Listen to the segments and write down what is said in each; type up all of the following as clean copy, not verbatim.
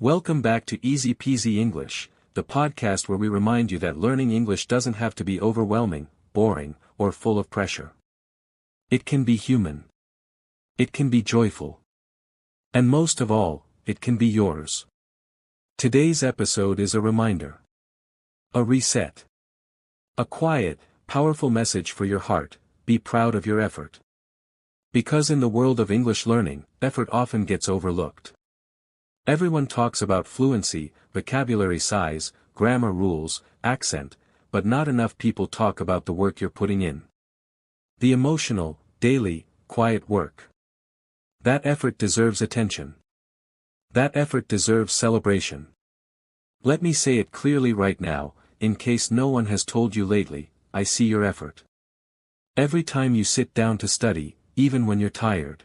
Welcome back to Easy Peasy English, the podcast where we remind you that learning English doesn't have to be overwhelming, boring, or full of pressure. It can be human. It can be joyful. And most of all, it can be yours. Today's episode is a reminder. A reset. A quiet, powerful message for your heart: be proud of your effort. Because in the world of English learning, effort often gets overlooked. Everyone talks about fluency, vocabulary size, grammar rules, accent, but not enough people talk about the work you're putting in. The emotional, daily, quiet work. That effort deserves attention. That effort deserves celebration. Let me say it clearly right now, in case no one has told you lately: I see your effort. Every time you sit down to study, even when you're tired.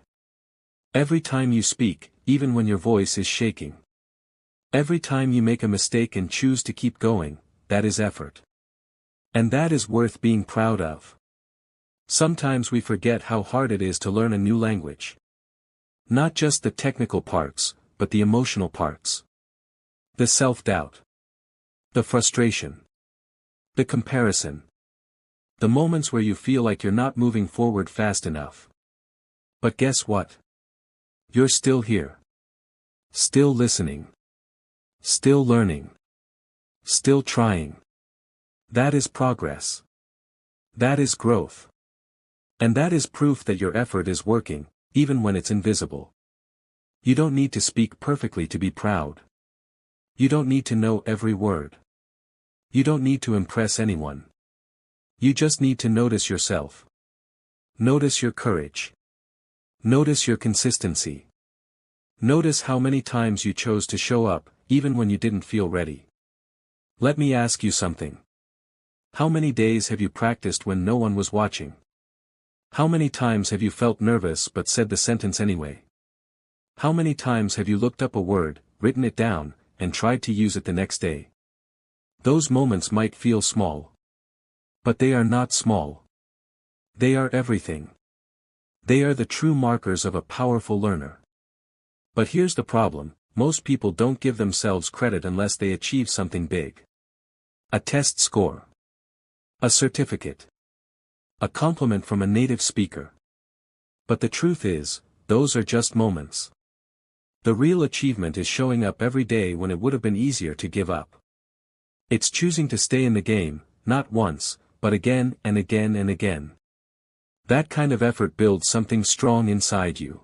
Every time you speak, even when your voice is shaking. Every time you make a mistake and choose to keep going, that is effort. And that is worth being proud of. Sometimes we forget how hard it is to learn a new language. Not just the technical parts, but the emotional parts. The self-doubt. The frustration. The comparison. The moments where you feel like you're not moving forward fast enough. But guess what? You're still here. Still listening. Still learning. Still trying. That is progress. That is growth. And that is proof that your effort is working, even when it's invisible. You don't need to speak perfectly to be proud. You don't need to know every word. You don't need to impress anyone. You just need to notice yourself. Notice your courage. Notice your consistency. Notice how many times you chose to show up, even when you didn't feel ready. Let me ask you something. How many days have you practiced when no one was watching? How many times have you felt nervous but said the sentence anyway? How many times have you looked up a word, written it down, and tried to use it the next day? Those moments might feel small. But they are not small. They are everything. They are the true markers of a powerful learner. But here's the problem: most people don't give themselves credit unless they achieve something big. A test score. A certificate. A compliment from a native speaker. But the truth is, those are just moments. The real achievement is showing up every day when it would have been easier to give up. It's choosing to stay in the game, not once, but again and again and again. That kind of effort builds something strong inside you.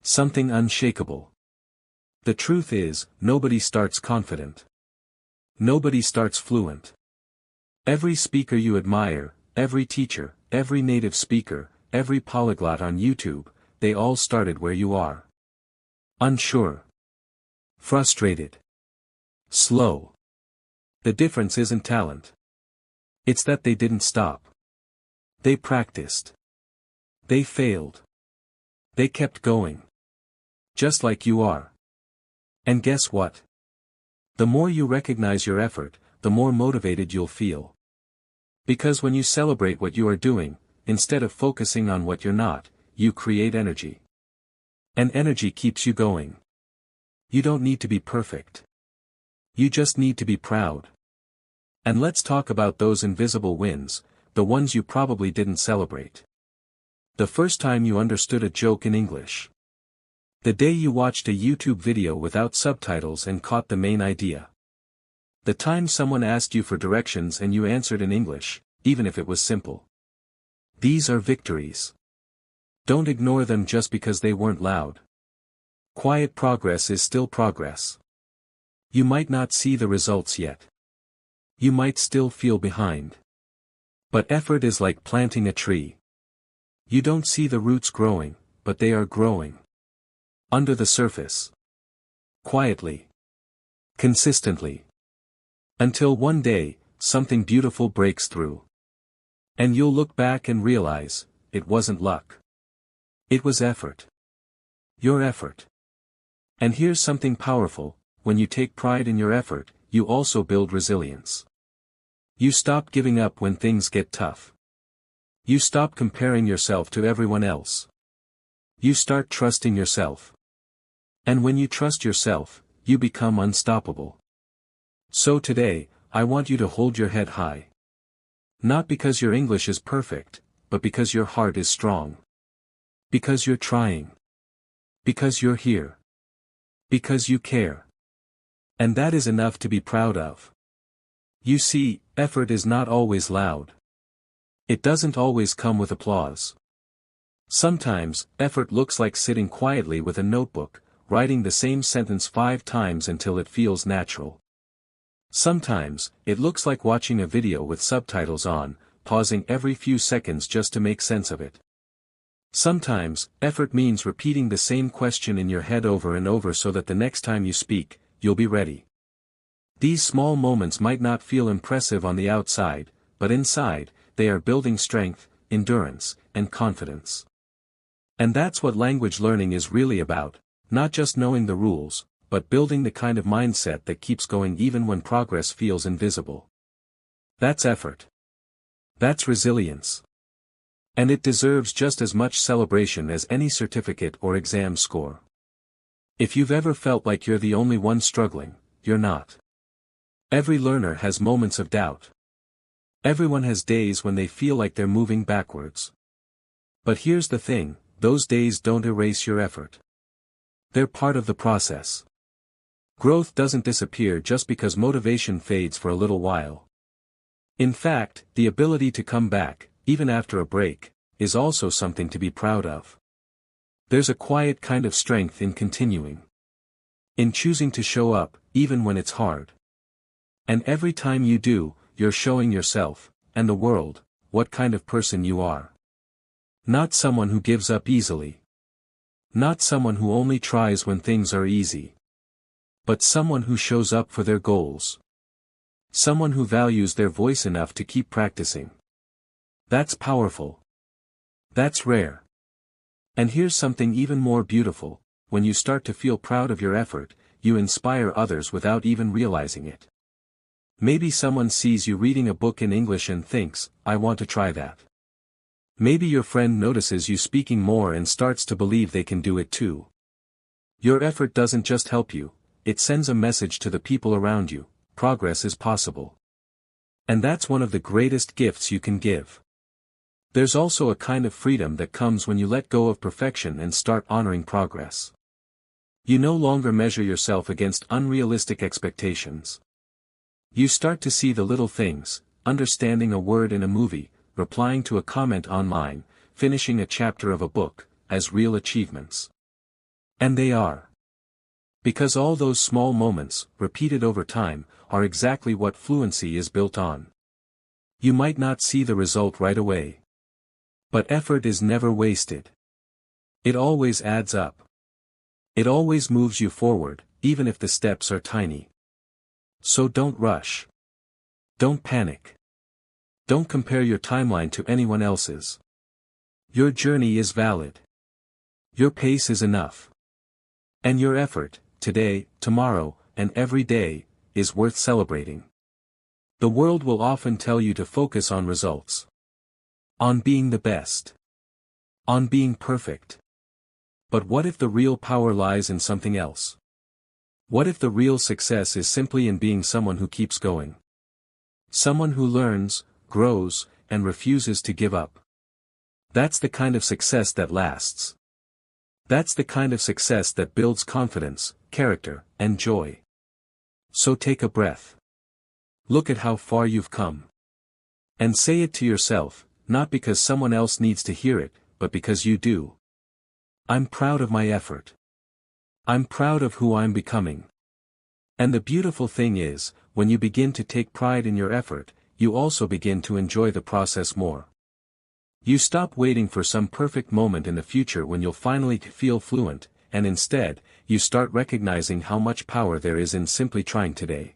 Something unshakable. The truth is, nobody starts confident. Nobody starts fluent. Every speaker you admire, every teacher, every native speaker, every polyglot on YouTube, they all started where you are. Unsure. Frustrated. Slow. The difference isn't talent. It's that they didn't stop. They practiced. They failed. They kept going. Just like you are. And guess what? The more you recognize your effort, the more motivated you'll feel. Because when you celebrate what you are doing, instead of focusing on what you're not, you create energy. And energy keeps you going. You don't need to be perfect. You just need to be proud. And let's talk about those invisible wins, the ones you probably didn't celebrate. The first time you understood a joke in English. The day you watched a YouTube video without subtitles and caught the main idea. The time someone asked you for directions and you answered in English, even if it was simple. These are victories. Don't ignore them just because they weren't loud. Quiet progress is still progress. You might not see the results yet. You might still feel behind. But effort is like planting a tree. You don't see the roots growing, but they are growing. Under the surface. Quietly. Consistently. Until one day, something beautiful breaks through. And you'll look back and realize, it wasn't luck. It was effort. Your effort. And here's something powerful: when you take pride in your effort, you also build resilience. You stop giving up when things get tough. You stop comparing yourself to everyone else. You start trusting yourself. And when you trust yourself, you become unstoppable. So today, I want you to hold your head high. Not because your English is perfect, but because your heart is strong. Because you're trying. Because you're here. Because you care. And that is enough to be proud of. You see, effort is not always loud. It doesn't always come with applause. Sometimes, effort looks like sitting quietly with a notebook, writing the same sentence 5 times until it feels natural. Sometimes, it looks like watching a video with subtitles on, pausing every few seconds just to make sense of it. Sometimes, effort means repeating the same question in your head over and over so that the next time you speak, you'll be ready. These small moments might not feel impressive on the outside, but inside, they are building strength, endurance, and confidence. And that's what language learning is really about, not just knowing the rules, but building the kind of mindset that keeps going even when progress feels invisible. That's effort. That's resilience. And it deserves just as much celebration as any certificate or exam score. If you've ever felt like you're the only one struggling, you're not. Every learner has moments of doubt. Everyone has days when they feel like they're moving backwards. But here's the thing, those days don't erase your effort. They're part of the process. Growth doesn't disappear just because motivation fades for a little while. In fact, the ability to come back, even after a break, is also something to be proud of. There's a quiet kind of strength in continuing. In choosing to show up, even when it's hard. And every time you do, you're showing yourself, and the world, what kind of person you are. Not someone who gives up easily. Not someone who only tries when things are easy. But someone who shows up for their goals. Someone who values their voice enough to keep practicing. That's powerful. That's rare. And here's something even more beautiful, when you start to feel proud of your effort, you inspire others without even realizing it. Maybe someone sees you reading a book in English and thinks, I want to try that. Maybe your friend notices you speaking more and starts to believe they can do it too. Your effort doesn't just help you, it sends a message to the people around you, progress is possible. And that's one of the greatest gifts you can give. There's also a kind of freedom that comes when you let go of perfection and start honoring progress. You no longer measure yourself against unrealistic expectations. You start to see the little things, understanding a word in a movie, replying to a comment online, finishing a chapter of a book, as real achievements. And they are. Because all those small moments, repeated over time, are exactly what fluency is built on. You might not see the result right away. But effort is never wasted. It always adds up. It always moves you forward, even if the steps are tiny. So don't rush. Don't panic. Don't compare your timeline to anyone else's. Your journey is valid. Your pace is enough. And your effort, today, tomorrow, and every day, is worth celebrating. The world will often tell you to focus on results. On being the best. On being perfect. But what if the real power lies in something else? What if the real success is simply in being someone who keeps going? Someone who learns, grows, and refuses to give up. That's the kind of success that lasts. That's the kind of success that builds confidence, character, and joy. So take a breath. Look at how far you've come. And say it to yourself, not because someone else needs to hear it, but because you do. I'm proud of my effort. I'm proud of who I'm becoming. And the beautiful thing is, when you begin to take pride in your effort, you also begin to enjoy the process more. You stop waiting for some perfect moment in the future when you'll finally feel fluent, and instead, you start recognizing how much power there is in simply trying today.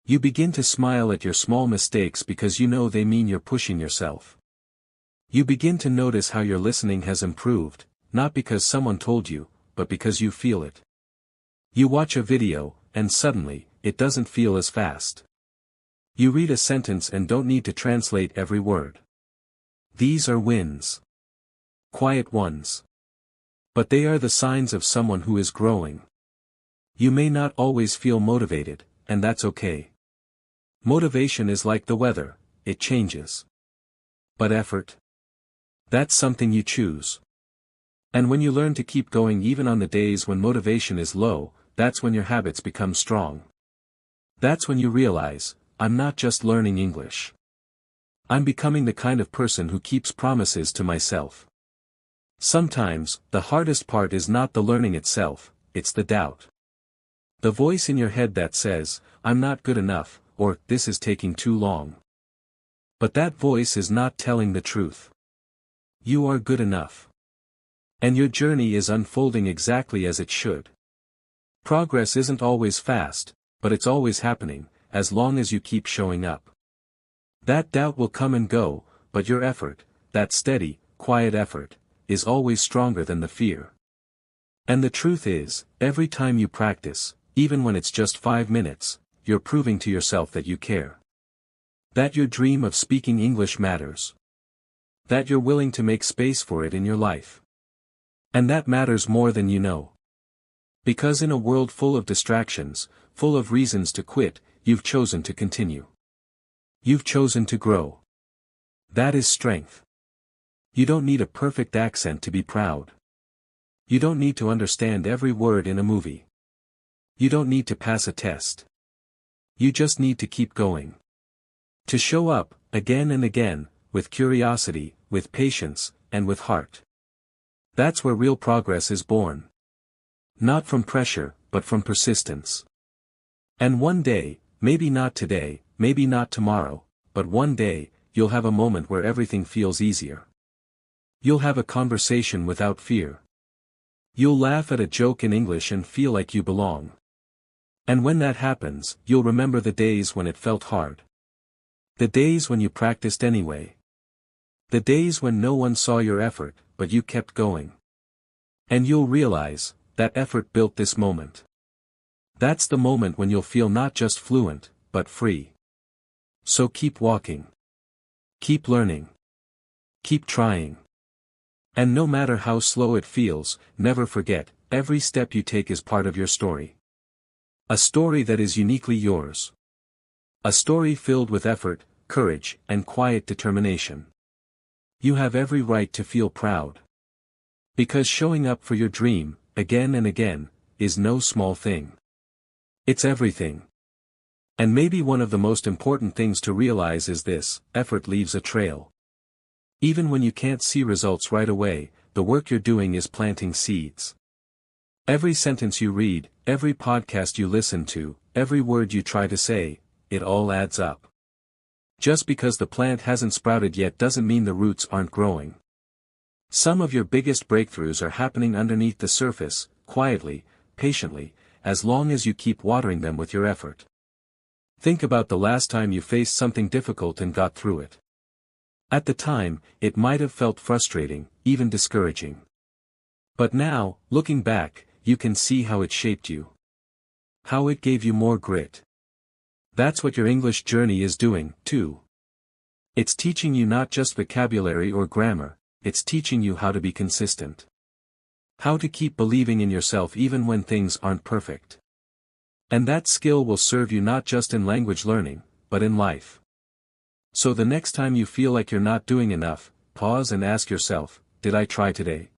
You begin to smile at your small mistakes because you know they mean you're pushing yourself. You begin to notice how your listening has improved, not because someone told you, but because you feel it. You watch a video, and suddenly, it doesn't feel as fast. You read a sentence and don't need to translate every word. These are wins. Quiet ones. But they are the signs of someone who is growing. You may not always feel motivated, and that's okay. Motivation is like the weather, it changes. But effort? That's something you choose. And when you learn to keep going even on the days when motivation is low, that's when your habits become strong. That's when you realize, I'm not just learning English. I'm becoming the kind of person who keeps promises to myself. Sometimes, the hardest part is not the learning itself, it's the doubt. The voice in your head that says, I'm not good enough, or this is taking too long. But that voice is not telling the truth. You are good enough. And your journey is unfolding exactly as it should. Progress isn't always fast, but it's always happening, as long as you keep showing up. That doubt will come and go, but your effort, that steady, quiet effort, is always stronger than the fear. And the truth is, every time you practice, even when it's just 5 minutes, you're proving to yourself that you care. That your dream of speaking English matters. That you're willing to make space for it in your life. And that matters more than you know. Because in a world full of distractions, full of reasons to quit, you've chosen to continue. You've chosen to grow. That is strength. You don't need a perfect accent to be proud. You don't need to understand every word in a movie. You don't need to pass a test. You just need to keep going. To show up, again and again, with curiosity, with patience, and with heart. That's where real progress is born. Not from pressure, but from persistence. And one day, maybe not today, maybe not tomorrow, but one day, you'll have a moment where everything feels easier. You'll have a conversation without fear. You'll laugh at a joke in English and feel like you belong. And when that happens, you'll remember the days when it felt hard. The days when you practiced anyway. The days when no one saw your effort, but you kept going. And you'll realize, that effort built this moment. That's the moment when you'll feel not just fluent, but free. So keep walking. Keep learning. Keep trying. And no matter how slow it feels, never forget, every step you take is part of your story. A story that is uniquely yours. A story filled with effort, courage, and quiet determination. You have every right to feel proud. Because showing up for your dream, again and again, is no small thing. It's everything. And maybe one of the most important things to realize is this: effort leaves a trail. Even when you can't see results right away, the work you're doing is planting seeds. Every sentence you read, every podcast you listen to, every word you try to say, it all adds up. Just because the plant hasn't sprouted yet doesn't mean the roots aren't growing. Some of your biggest breakthroughs are happening underneath the surface, quietly, patiently, as long as you keep watering them with your effort. Think about the last time you faced something difficult and got through it. At the time, it might have felt frustrating, even discouraging. But now, looking back, you can see how it shaped you. How it gave you more grit. That's what your English journey is doing, too. It's teaching you not just vocabulary or grammar, it's teaching you how to be consistent. How to keep believing in yourself even when things aren't perfect. And that skill will serve you not just in language learning, but in life. So the next time you feel like you're not doing enough, pause and ask yourself, did I try today?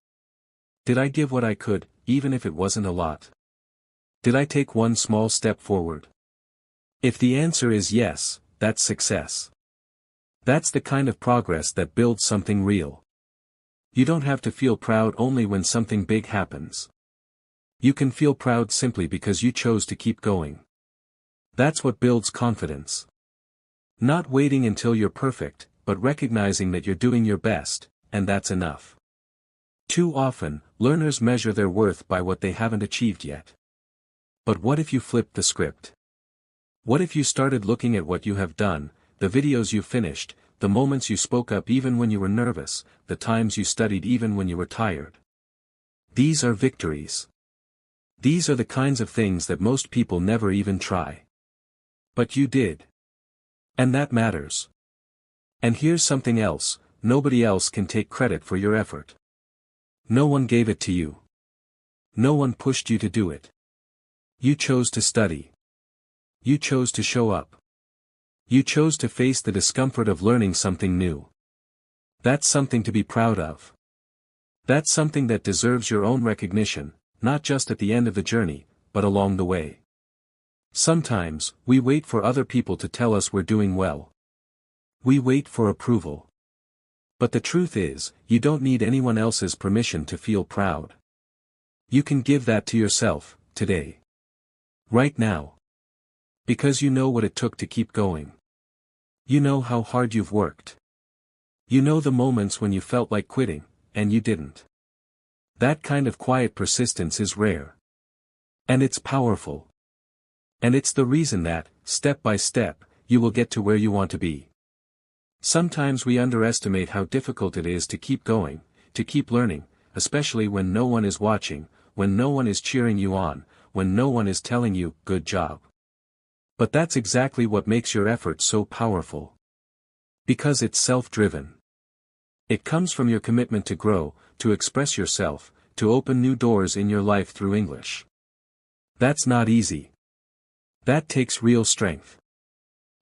Did I give what I could, even if it wasn't a lot? Did I take one small step forward? If the answer is yes, that's success. That's the kind of progress that builds something real. You don't have to feel proud only when something big happens. You can feel proud simply because you chose to keep going. That's what builds confidence. Not waiting until you're perfect, but recognizing that you're doing your best, and that's enough. Too often, learners measure their worth by what they haven't achieved yet. But what if you flipped the script? What if you started looking at what you have done, the videos you finished, the moments you spoke up even when you were nervous, the times you studied even when you were tired? These are victories. These are the kinds of things that most people never even try. But you did. And that matters. And here's something else: nobody else can take credit for your effort. No one gave it to you. No one pushed you to do it. You chose to study. You chose to show up. You chose to face the discomfort of learning something new. That's something to be proud of. That's something that deserves your own recognition, not just at the end of the journey, but along the way. Sometimes, we wait for other people to tell us we're doing well. We wait for approval. But the truth is, you don't need anyone else's permission to feel proud. You can give that to yourself, today. Right now. Because you know what it took to keep going. You know how hard you've worked. You know the moments when you felt like quitting, and you didn't. That kind of quiet persistence is rare. And it's powerful. And it's the reason that, step by step, you will get to where you want to be. Sometimes we underestimate how difficult it is to keep going, to keep learning, especially when no one is watching, when no one is cheering you on, when no one is telling you, good job. But that's exactly what makes your effort so powerful. Because it's self-driven. It comes from your commitment to grow, to express yourself, to open new doors in your life through English. That's not easy. That takes real strength.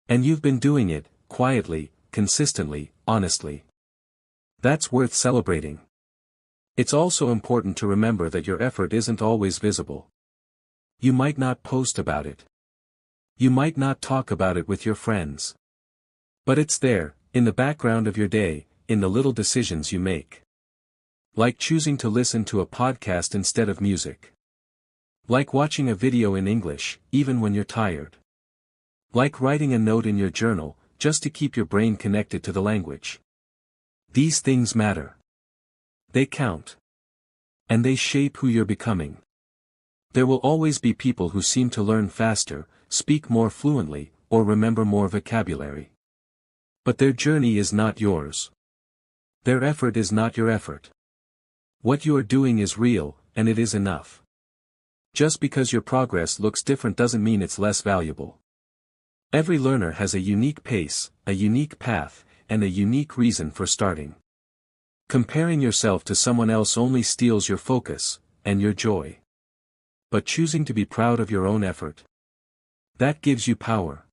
And you've been doing it, quietly, consistently, honestly. That's worth celebrating. It's also important to remember that your effort isn't always visible. You might not post about it. You might not talk about it with your friends. But it's there, in the background of your day, in the little decisions you make. Like choosing to listen to a podcast instead of music. Like watching a video in English, even when you're tired. Like writing a note in your journal, just to keep your brain connected to the language. These things matter. They count. And they shape who you're becoming. There will always be people who seem to learn faster, speak more fluently, or remember more vocabulary. But their journey is not yours. Their effort is not your effort. What you are doing is real, and it is enough. Just because your progress looks different doesn't mean it's less valuable. Every learner has a unique pace, a unique path, and a unique reason for starting. Comparing yourself to someone else only steals your focus, and your joy. But choosing to be proud of your own effort. That gives you power.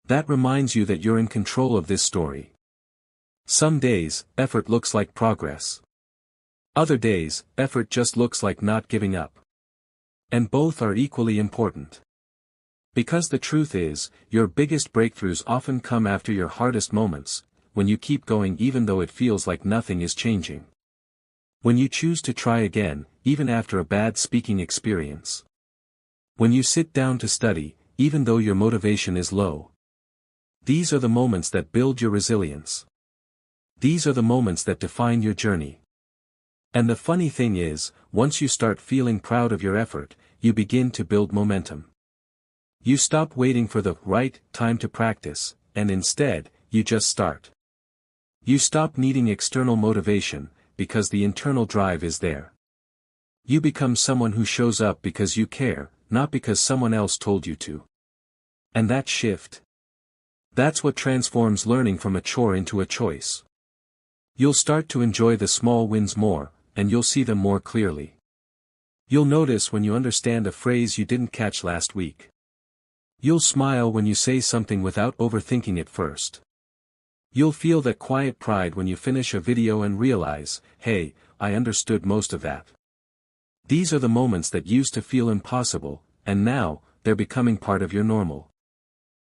That reminds you that you're in control of this story. Some days, effort looks like progress. Other days, effort just looks like not giving up. And both are equally important. Because the truth is, your biggest breakthroughs often come after your hardest moments, when you keep going even though it feels like nothing is changing. When you choose to try again, even after a bad speaking experience. When you sit down to study, even though your motivation is low. These are the moments that build your resilience. These are the moments that define your journey. And the funny thing is, once you start feeling proud of your effort, you begin to build momentum. You stop waiting for the right time to practice, and instead, you just start. You stop needing external motivation, because the internal drive is there. You become someone who shows up because you care, not because someone else told you to. And that shift. That's what transforms learning from a chore into a choice. You'll start to enjoy the small wins more, and you'll see them more clearly. You'll notice when you understand a phrase you didn't catch last week. You'll smile when you say something without overthinking it first. You'll feel that quiet pride when you finish a video and realize, hey, I understood most of that. These are the moments that used to feel impossible, and now, they're becoming part of your normal.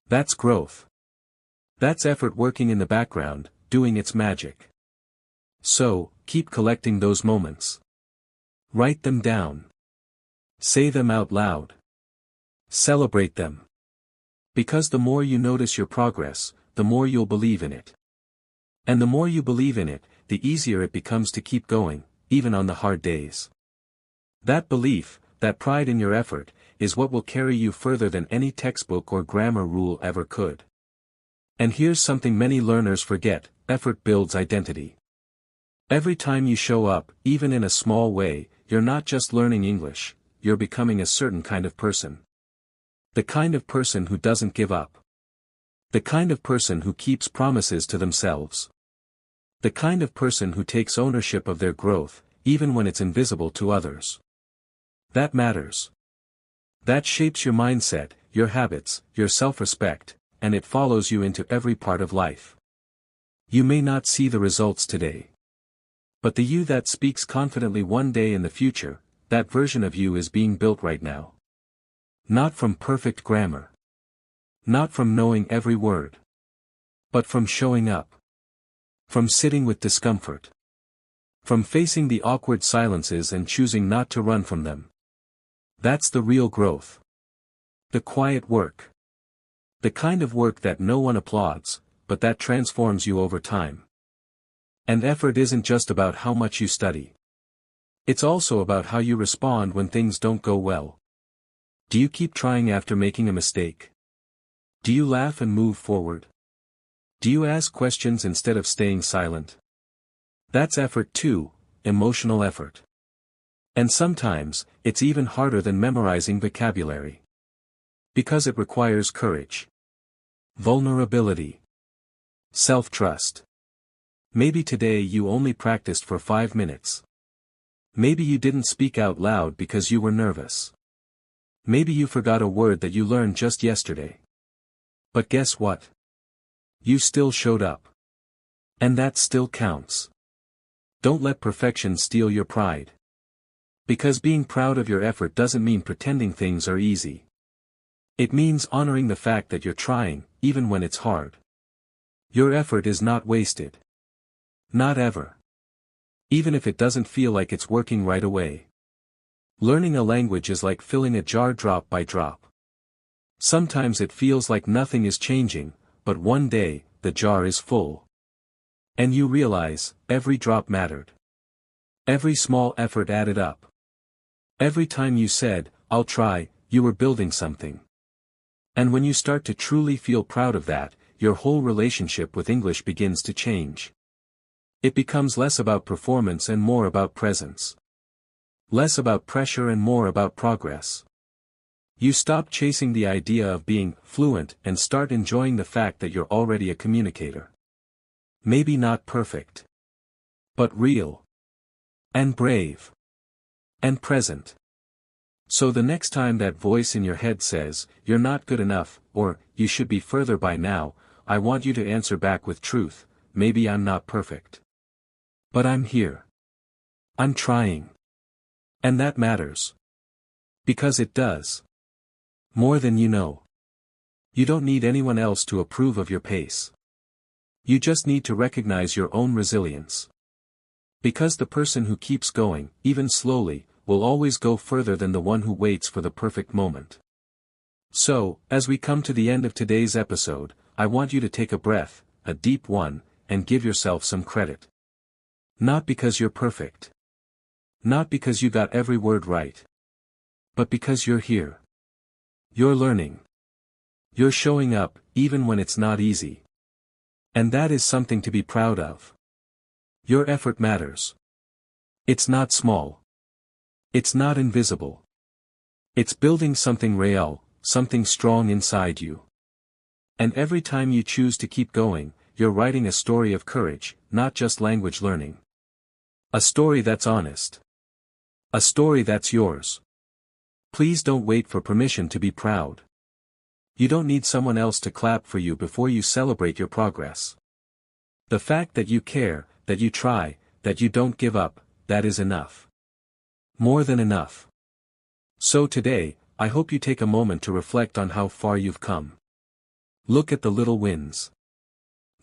That's growth. That's effort working in the background, doing its magic. So, keep collecting those moments. Write them down. Say them out loud. Celebrate them. Because the more you notice your progress, the more you'll believe in it. And the more you believe in it, the easier it becomes to keep going, even on the hard days. That belief, that pride in your effort, is what will carry you further than any textbook or grammar rule ever could. And here's something many learners forget: effort builds identity. Every time you show up, even in a small way, you're not just learning English, you're becoming a certain kind of person. The kind of person who doesn't give up. The kind of person who keeps promises to themselves. The kind of person who takes ownership of their growth, even when it's invisible to others. That matters. That shapes your mindset, your habits, your self-respect, and it follows you into every part of life. You may not see the results today. But the you that speaks confidently one day in the future, that version of you is being built right now. Not from perfect grammar. Not from knowing every word. But from showing up. From sitting with discomfort. From facing the awkward silences and choosing not to run from them. That's the real growth. The quiet work. The kind of work that no one applauds, but that transforms you over time. And effort isn't just about how much you study. It's also about how you respond when things don't go well. Do you keep trying after making a mistake? Do you laugh and move forward? Do you ask questions instead of staying silent? That's effort too, emotional effort. And sometimes, it's even harder than memorizing vocabulary. Because it requires courage. Vulnerability. Self-trust. Maybe today you only practiced for 5 minutes. Maybe you didn't speak out loud because you were nervous. Maybe you forgot a word that you learned just yesterday. But guess what? You still showed up. And that still counts. Don't let perfection steal your pride. Because being proud of your effort doesn't mean pretending things are easy. It means honoring the fact that you're trying, even when it's hard. Your effort is not wasted. Not ever. Even if it doesn't feel like it's working right away. Learning a language is like filling a jar drop by drop. Sometimes it feels like nothing is changing, but one day, the jar is full. And you realize, every drop mattered. Every small effort added up. Every time you said, "I'll try," you were building something. And when you start to truly feel proud of that, your whole relationship with English begins to change. It becomes less about performance and more about presence. Less about pressure and more about progress. You stop chasing the idea of being fluent and start enjoying the fact that you're already a communicator. Maybe not perfect. But real. And brave. And present. So the next time that voice in your head says, "You're not good enough," or, "You should be further by now," I want you to answer back with truth, "Maybe I'm not perfect. But I'm here. I'm trying." And that matters. Because it does. More than you know. You don't need anyone else to approve of your pace. You just need to recognize your own resilience. Because the person who keeps going, even slowly, will always go further than the one who waits for the perfect moment. So, as we come to the end of today's episode, I want you to take a breath, a deep one, and give yourself some credit. Not because you're perfect. Not because you got every word right. But because you're here. You're learning. You're showing up, even when it's not easy. And that is something to be proud of. Your effort matters. It's not small. It's not invisible. It's building something real, something strong inside you. And every time you choose to keep going, you're writing a story of courage, not just language learning. A story that's honest. A story that's yours. Please don't wait for permission to be proud. You don't need someone else to clap for you before you celebrate your progress. The fact that you care, that you try, that you don't give up, that is enough. More than enough. So today, I hope you take a moment to reflect on how far you've come. Look at the little wins.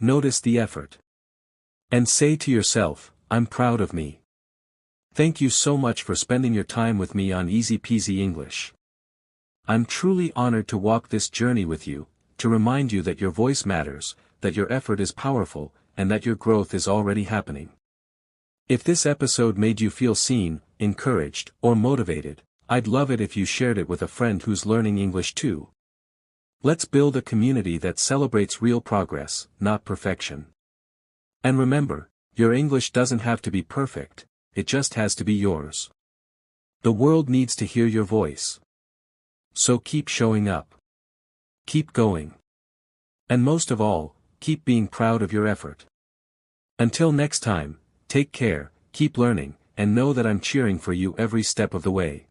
Notice the effort. And say to yourself, "I'm proud of me." Thank you so much for spending your time with me on Easy Peasy English. I'm truly honored to walk this journey with you, to remind you that your voice matters, that your effort is powerful, and that your growth is already happening. If this episode made you feel seen, encouraged, or motivated, I'd love it if you shared it with a friend who's learning English too. Let's build a community that celebrates real progress, not perfection. And remember, your English doesn't have to be perfect, it just has to be yours. The world needs to hear your voice. So keep showing up. Keep going. And most of all, keep being proud of your effort. Until next time, take care, keep learning, and know that I'm cheering for you every step of the way.